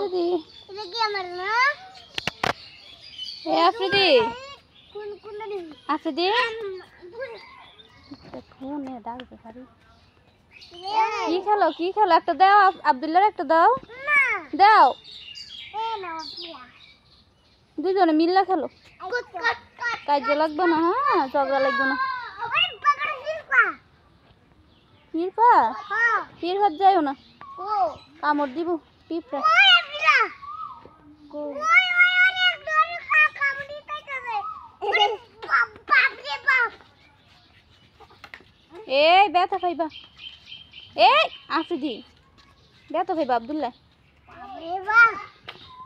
আফ্রিদি এটা কি আমার না এ আফ্রিদি কোন কোন দিন আফ্রিদি ফোনে ডাকবে পারি কি খেলো একটা দাও আব্দুল্লাহর একটা দাও না দাও এ না পিয়া দুজনে মিললা খেলো কট কট কট কাজে লাগবে না হ্যাঁ ঝগড়া লাগবে না আরে পাগড় হিলপা পিরপা হ্যাঁ পির হাত যাইও না ও কামড় দিব পিঁপড়া ওই পিলা কো ওই অনেক দড়ি কামড়ি তাইতাছে বাপ রে বাপ এই ব্যথা খাইবা এই আফ্রিদি ব্যথা খাইবা আব্দুল্লাহ বাপ রে বাপ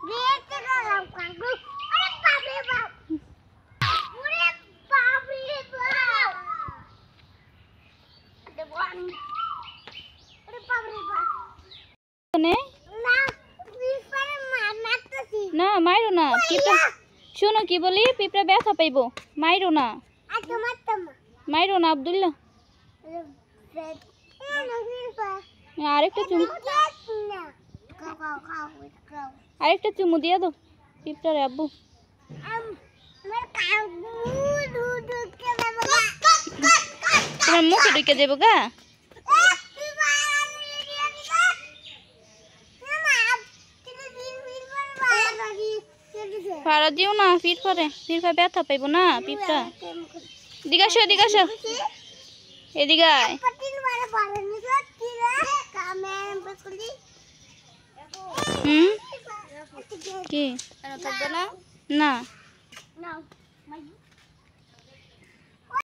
বেতে গেলাম কাকু আরে বাপ রে বাপ ওরে বাপ রে বাপ আরে বাপ রে বাপ নে না পিছনে মারতেছি না মাইরো না পিঁপড়া শোনো কি বলি পিঁপড়া ব্যথা পাইবো মাইরো না আচ্ছা মারতাম মাইরো না আব্দুল্লাহ আরেকটা চুমু আরেকটা চুমু দিয়ে দাও পিঁপড়ারে আব্বু তোমার মুখে ঢুকে যাবো গা ফাড়া দিও না পিঁপড়ে ব্যথা পাইবো না পিঁপড়া এদিকে আসো এদিকে আসো এদিকে আয় হুম কি থাকবে না না